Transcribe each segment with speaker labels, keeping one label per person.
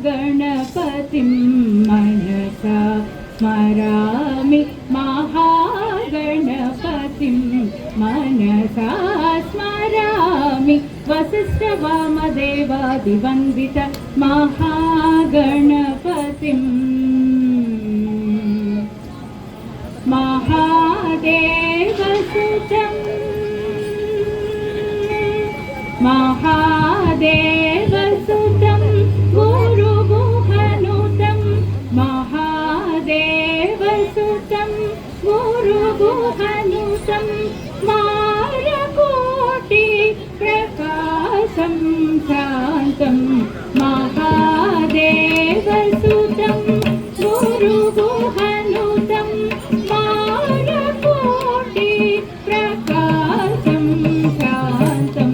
Speaker 1: महागणपतिं मनसा स्मरामि महागणपतिं मनसा स्मरामि वसिष्ठवामदेवादिवन्दित महागणपतिं महादेवसुतं महादेवसुतं गुरुगुहनुतं महादेवसुतं गुरुगुहनुतं मारकोटि प्रकाशं शान्तं महादेवसुतं गुरुगुहनुतं मारकोटि प्रकाशं शान्तं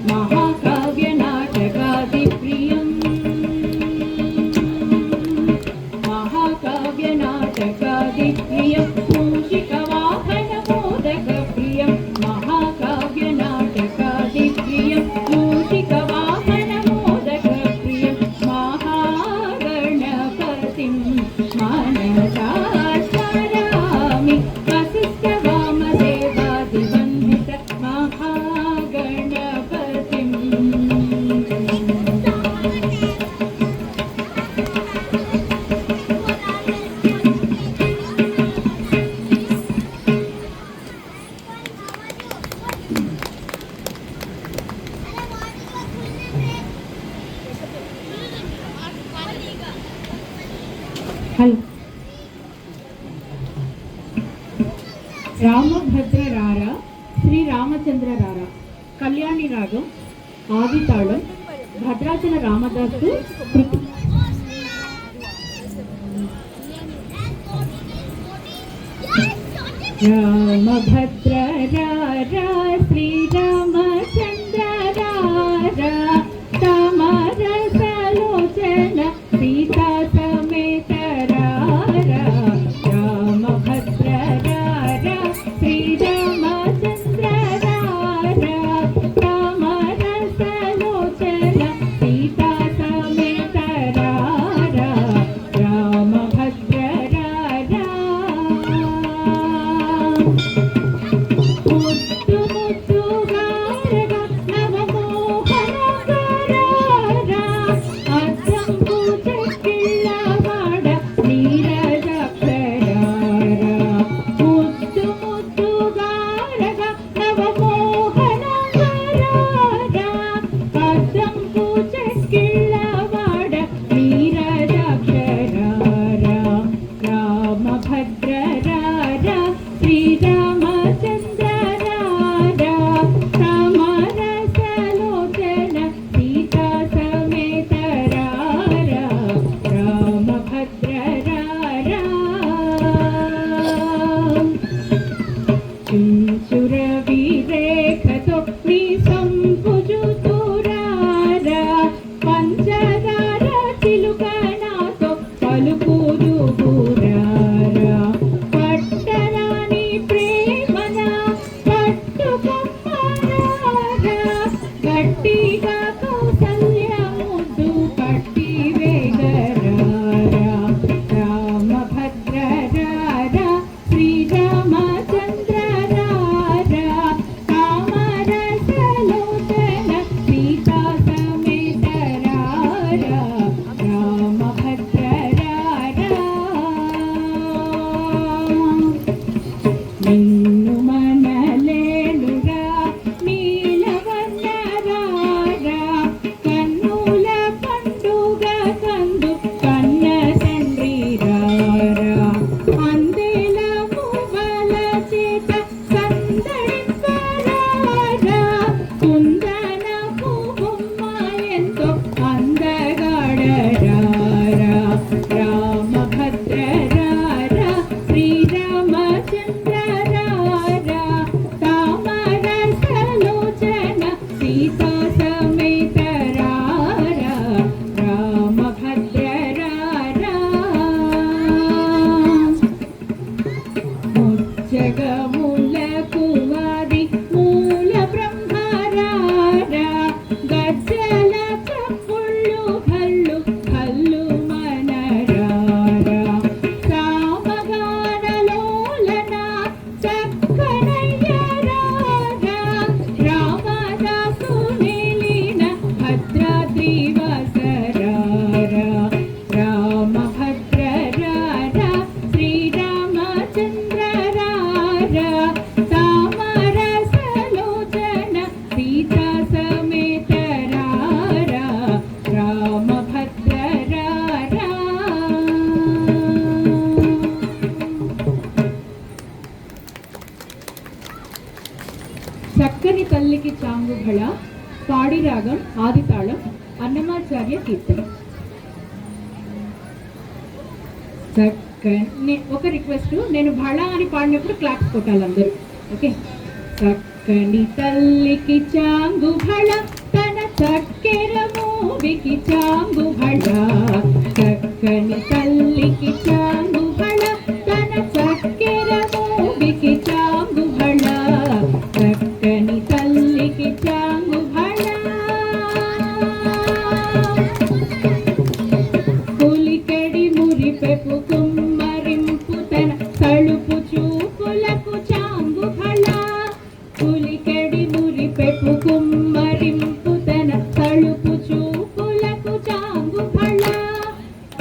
Speaker 1: महाकाव्यनाटकादिप्रियं महाकाव्यनाटकादिप्रियं मूषिकवाहनमोदकप्रियं महाकाव्यनाटकादिप्रियं मूषिकवाहनमोदकप्रियं महागणपतिं मनसा स्मरामि वसिष्ठवामदेवादिवन्दित महागणपतिं హలో రామభద్ర రారా శ్రీ రామచంద్ర రారా కళ్యాణి రాగం ఆది తాళం భద్రాచల రామదాసు కృతి. రామభద్ర రారా శ్రీ రామచంద్ర రారా సమరసలోచన సీతా సమేత రారా రామభద్ర రారా శ్రీ రామచంద్ర రారా సమరసలోచన సీతా సమేత రారా రామభద్ర రారా ముద్దు ముద్దుగారగా నవమోహనకరారా అద్దంకు చెక్కిళ్ళవాడ నీరజాక్షరారా ముద్దు ముద్దుగారగా నవమోహనకరారా అద్దంకు చెక్కిళ్ళవాడ నీరజాక్షరారా రామభద్ర రారా శ్రీరామచంద్ర రారా సమరసలోచన సీతా సమేత రారా రామభద్ర రారా చుంచురవిరేఖతో నీ సంపుజుతూ రారా పంచదార చిలుకనాతో పలుకుదు రారా పట్టరాని ప్రేమన పట్టుకొమ్మరారా గట్టిగా కౌసల్యముద్దు పట్టి వేగరారా రామభద్ర రారా శ్రీరామచంద్ర రారా కామరసలోచన సీతా సమేత రారా రామభద్ర రారా నిన్ను మనలేనురా నీలవన్న రారా కన్నుల పండుగ కందు కన్న తండ్రి రారా అందెల మువ్వల చేత సందడింపరారా కుందన పువ్వుమ్మ ఎంతో అందగాడ రాగం ఆది తాళం అన్నమాచార్య కీర్తన. ఒక రిక్వెస్ట్, నేను భళ అని పాడినప్పుడు క్లాప్స్ కొట్టాలి అందరూ. ఓకే. చక్కని తల్లికి చాంగు భళ, తన చక్కెర మూవికి చాంగు భళ. చక్కని తల్లికి చాంగు భళ, తన చక్కెర మూవికి చాంగు భళ. చక్కని తల్లికి చాంగు భళ. పులికెడి మురిపెపు కుమ్మరింపు తన తలుపు చూపులకు చాంగు భళ. పులికెడి మురిపెపు కుమ్మరింపు తన తలుపు చూపులకు చాంగు భళ.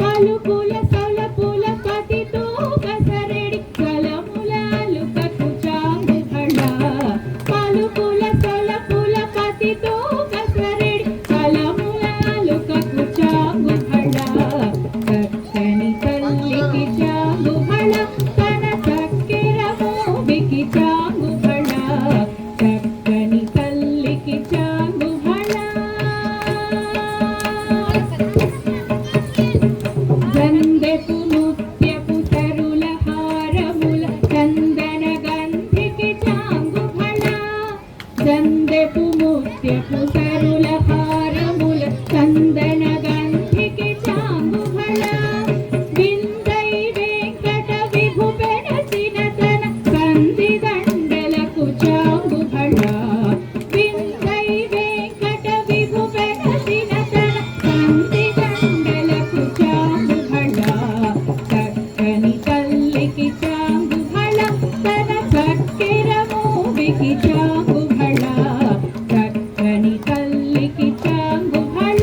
Speaker 1: పలుకుల సొలపుల పతితో కసరెడి కలములాలుకకు చాంగు భళ. పలుకుల సొలపుల పతితో కసరెడి కలములాలుకకు చాంగు భళ. చక్కని తల్లికి చాంగు భళ, తన చక్కెర మూవికి చాంగు భళ. చక్కని తల్లికి చాంగు భళ. గంధపు ముత్యపు తరుల హారముల చందన గంధికి చాంగు భళ. గంధపు ముత్యపు తరుల హారముల చందన గంధికి చాంగు భళ. విందై వెంకట విభు పెనసిన తన కంది దండలకు చాంగు భళ. విందై వెంకట విభు పెనసిన తన కంది దండలకు చాంగు భళ. చక్కని తల్లికి చాంగు భళ, తన చక్కెర మూవికి చాంగు భళ. చక్కని తల్లికి చాంగు భళ.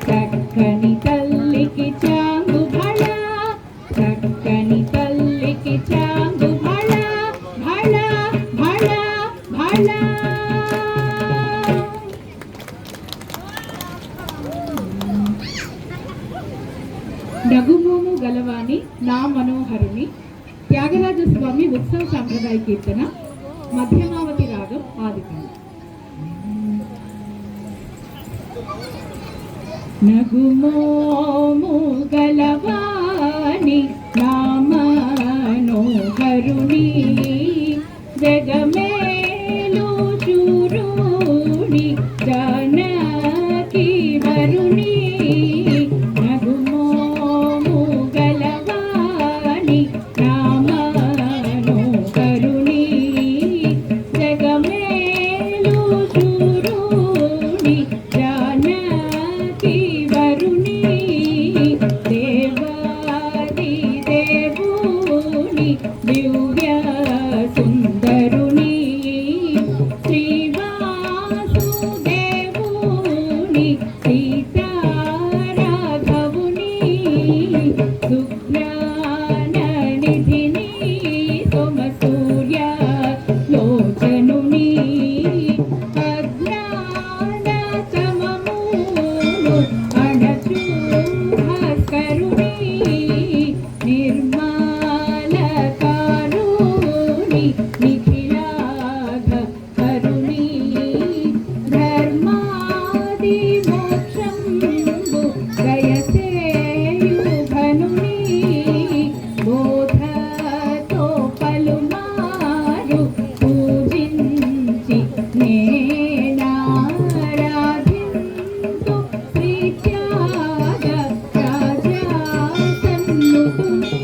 Speaker 1: చక్కని తల్లికి చాంగు భళ. చక్కని తల్లికి చాంగు భళ. భళ భళ భళ. నగుమోము గలవాణి నా మనోహరుని త్యాగరాజస్వామి ఉత్సవ సాంప్రదాయ కీర్తన. మధ్యమావతి రాగం ఆదితాళం. నగుమోము గలవాణి నా మనోహరుని జగమేలు చూరుని జానకి వరుని. నగుమోము గలవాణి నా మనోహరుని జగమేలు చూరుని జానకి వరుని. దేవాది దేవుని దివ్య సుందరుని శ్రీవాసుదేవుని సీతారాఘవుని సుజ్ఞాననిధిని సోమసూర్య లోచనుని అజ్ఞానతమమును అణచు భాస్కరుని నిర్మలకారుని నిఖిలాఘ కరుని ధర్మాది మోక్షంబు దయసేయుఘనుని బోధతో పలుమారు పూజించి నేనారాధింతు శ్రీత్యాగ రాజా సన్నుతుని.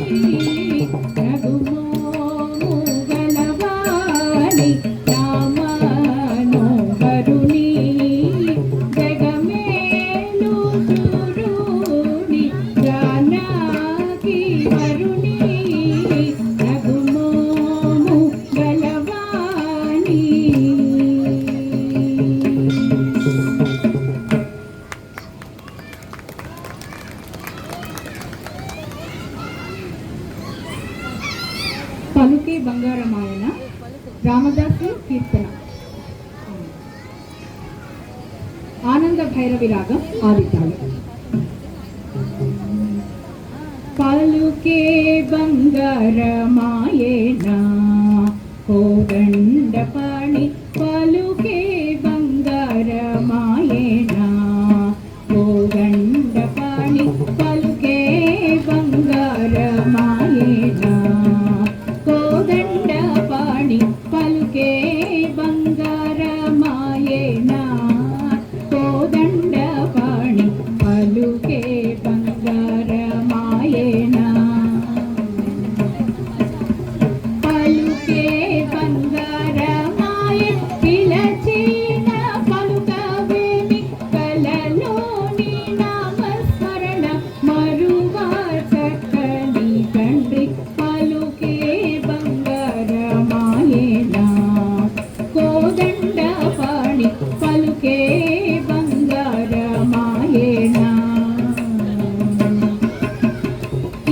Speaker 1: నగుమోము గలవాణి నా మనోహరుని జగమేలు చూరుని జానకి వరుని. నగుమోము గలవాణి. పలుకే బంగారమాయన రామదాసు కీర్తన. ఆనంద భైరవి రాగం ఆదితాళం. పలుకే బంగారమాయన కోదండపాణి పలుకే బంగారమాయన పలుకే బంగారమాయేనా కోదండ పాణి పలుకే బంగారమాయేనా కోదండ పాణి పలుకే బంగారమాయేనా పలుకే బంగారమాయే పిలచిన పలుకవేమి కలలోని నామస్మరణ మరువా చక్కని తండ్రి పలుకే బంగారమాయేనా కోదండ పాణి పలుకే బంగారమాయేనా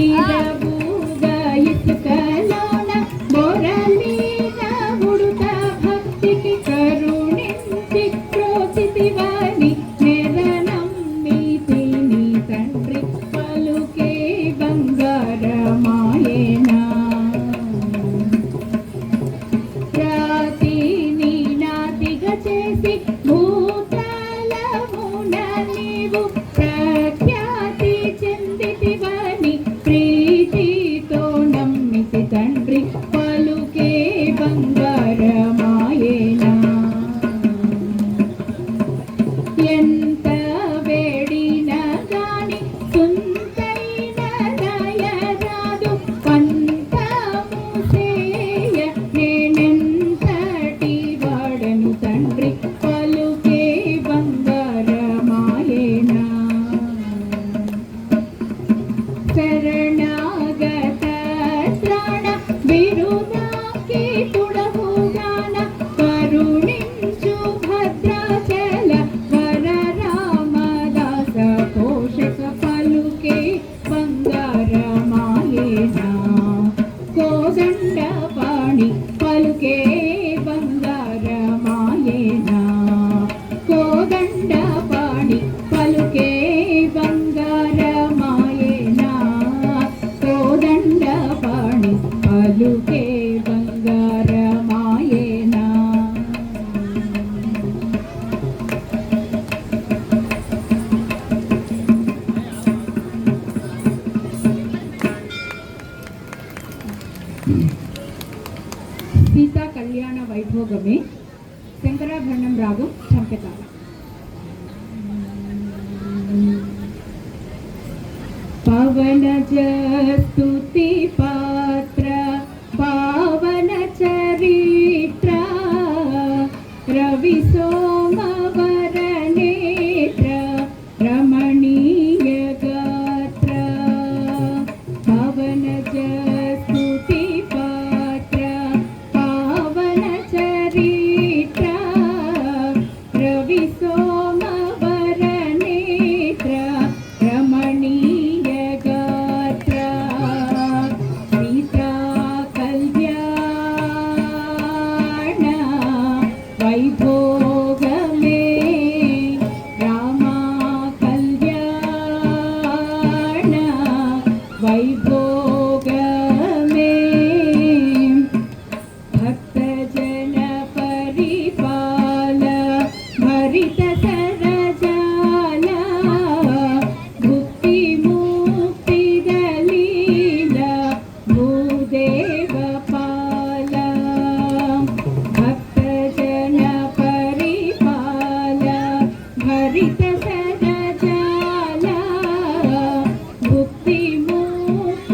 Speaker 1: ఇరవుగా ఇసుకలోన మొరలీన ఉడుత భక్తికి కరుణించి ప్రోచితివని నెరనమ్మితి నీ తండ్రి పలుకే బంగారమాయేనా రాతిని నాతిగా చేసి భూతలమున నీవు ప్రఖ్యాతి చెందితివని ప్రీతితో నమ్మితి తండ్రి పలుకే బంగారమాయేనా ఎంత వేడినా గాని సుంతైన దయరాదు పంతము చేయ నేనెంతటి వాడను తండ్రి పలుకే బంగారమాయేనా శరణాగత త్రాణ బిరుదాకి తుడవుగాన కరుణించు భద్రాచల వర రామదాస పోషక పలుకే బంగారమాయేనా కోదండ పాణి పలుకే బంగారమాయేనా కోదండ పాణి పలుకే బంగారమాయేనా కోదండ పాణి పలుకే బంగారమాయేనా సీతా కళ్యాణ వైభోగమే శంకరాభరణం రాగం చంపతాళం. పవనజ స్తుతి పాత్ర పావన చరిత్ర రవి సోమవర నేత్ర రమణీయ గాత్ర పవనజ స్తుతి పాత్ర పావన చరిత్ర రవి సోమవర నేత్ర రమణీయ గాత్ర సీతా కళ్యాణ వైభోగమే రామా కళ్యాణ వైభోగమే భక్తజన పరిపాల భరిత సరజాల భుక్తి ముక్తి దలీల భూదేవ పాల భక్తజన పరిపాల భరిత సరజాల భుక్తి ముక్తి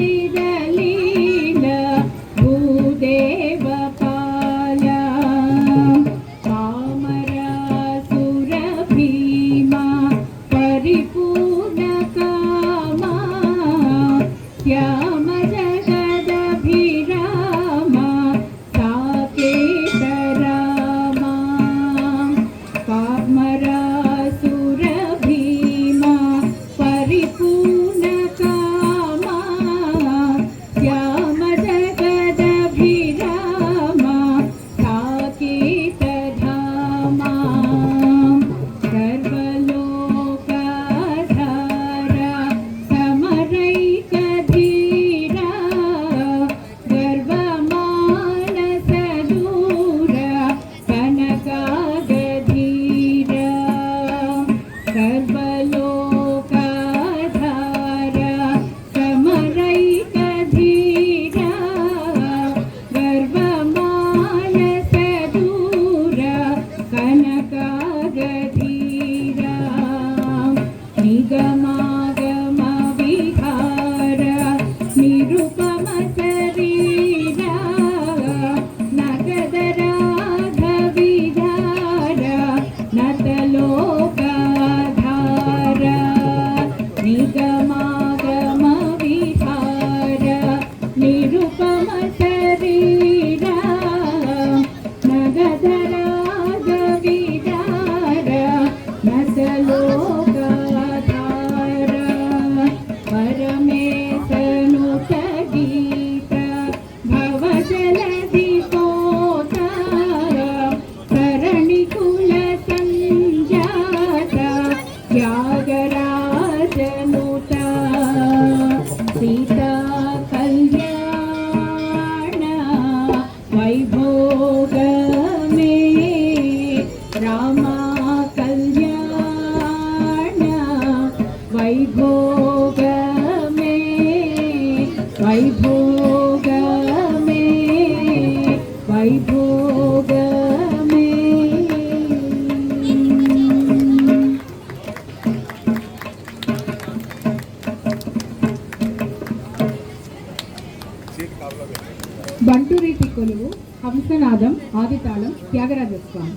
Speaker 1: వైభోగమే వైభోగమే బంటు రీతి కొలువు హంసనాదం ఆదితాళం త్యాగరాజ స్వామి.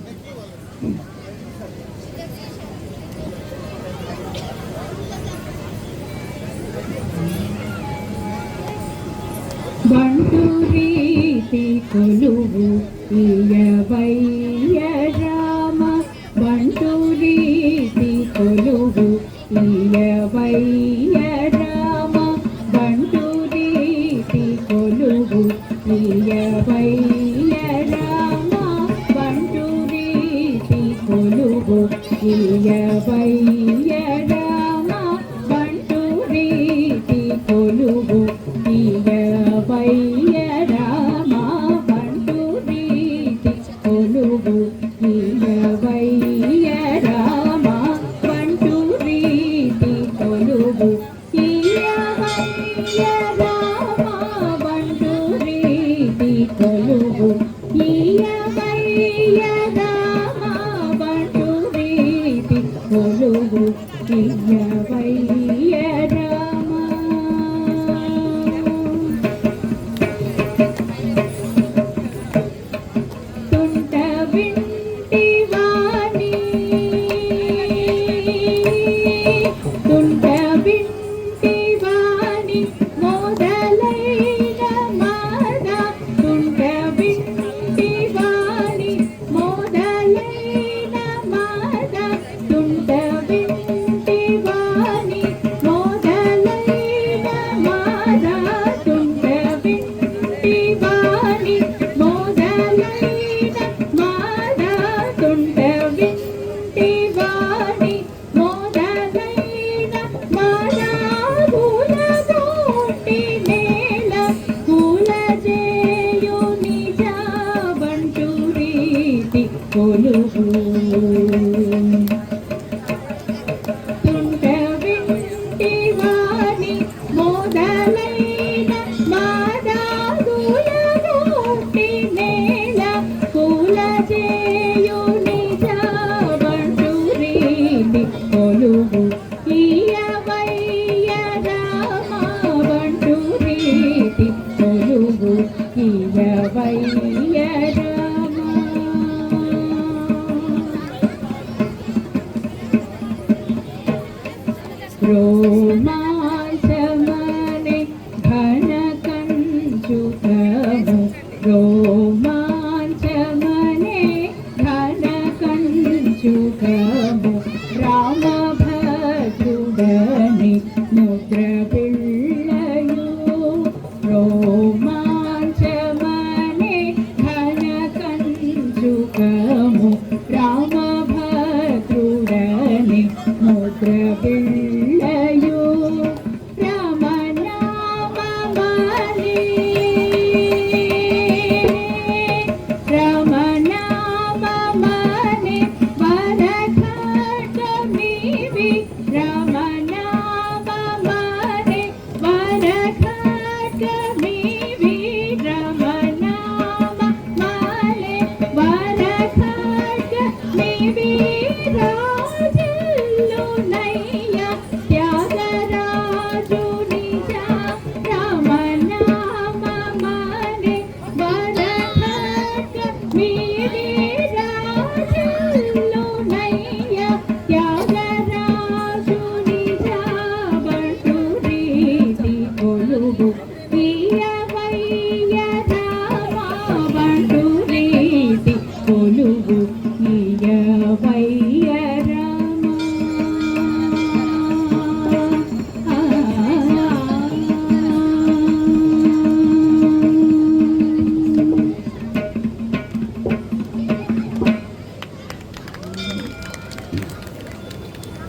Speaker 1: బంటు రీతి కొలువు ఇయవయ్య రామ బంటు రీతి కొలువు ఇయవయ్య రామ బంటు రీతి కొలువు ఇయవయ్య రామ బంటు రీతి కొలువు ఇయవయ్య రామ బంటు రీతి కొలువు ఇయవయ్య రామ బంటు రీతి కొలువు ఇయవయ్య రామ బంటు రీతి కొలువు ఇయవయ్య రామ బంటు రీతి కొలువు ఇయవయ్య రామ బంటు రీతి కొలువు ఇయవయ్య రామ. తుంట వింటి వాణి తుంట వింటి వాణి మొదలైన మాద తుంట వింటి వాణి మొదలైన మాద తుంట వింటి వాణి మొదలైన మాద తుంట వింటి వాణి మొదలైన మాద తుంట వింటి వాణి మొదలైన మాద పూలతోటి నేల పూలజేయు నిజ బంటు రీతి కొలువు తుంట వింటి వాణి మొదలైన మాద పూలతోటి నేల పూలజేయు నిజ బంటు రీతి కొలువు ఇయవయ్య రామ బంటు రీతి కొలువు ఇయవయ్య రామ. రోమాంచమనే ఘన కంచుకము రోమాంచమనే ఘన కంచుకము రామభద్రుడని ముద్ర పిల్లయు రోమాంచమనే ఘన కంచుకము రామభద్రుడని ముద్ర పిల్లయు రామనామమనే రామనామమనే వరఖడ్గమివి రామనామమనే వరఖడ్గమివి రామనామమనే వరఖడ్గమివి రాజల్లునయ్య త్యాగరాజు నిజ రామనామమనే వరఖడ్గమివి రాజల్లునయ్య త్యాగరాజు నిజ బంటు రీతి కొలువు ఇయవయ్య రామ బంటు రీతి కొలువు ఇయవయ్య రామ.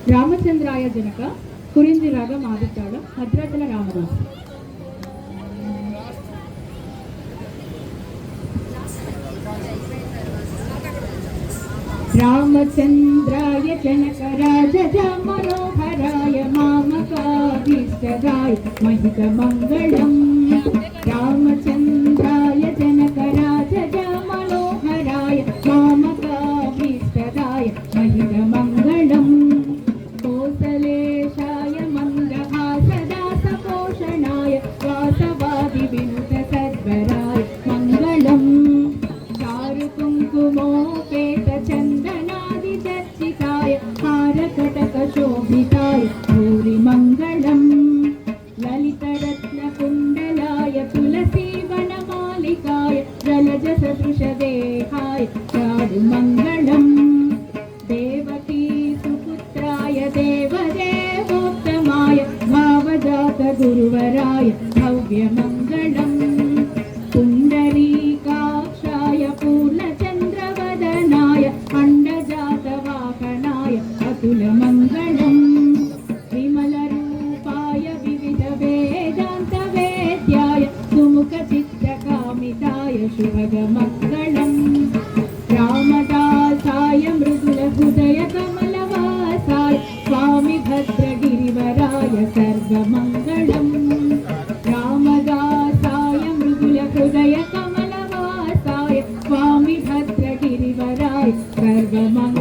Speaker 1: రామచంద్రాయ జనక కురింజి రాగం ఆదితాళం భద్రాచల రామదాసు. రామచంద్రాయ జనక రాజ మనోహరాయ మామకాయ महितमङ्गलम् रामचन्द्राय जनकराजय मनोहराय मामकाभीष्टदाय महितमङ्गलम् कोसलेशाय मन्दहासदासपोषणाय वासवादिविनुतसद्वराय मङ्गलम् चारुकुङ्कुमोपेतचन्दनादिचर्चिताय हारकटकशोभिताय भूरिमङ्गलम् ललितरत्नकुण्डलाय तुलसीवनमालिकाय जलजसदृशदेहाय चारुमङ्गलम् देवकी सुपुत्राय देवदेवोत्तमाय भावजातगुरुवराय भव्यमङ्गलम् पुण्डरीकाक्षाय पूर्णचन्द्रवदनाय अण्डजातवाहनाय अतुलमङ्गलम् विमलरूपाय विविधवेदान्तवेद्याय सुमुखचित्तकामिताय शुभगमङ्गलम् रामदासाय मृदुलहृदयकमलवासाय स्वामि भद्रगिरिवराय सर्वमङ्गलम् रामदासाय मृदुलहृदयकमलवासाय स्वामि भद्रगिरिवराय सर्वमङ्गलम्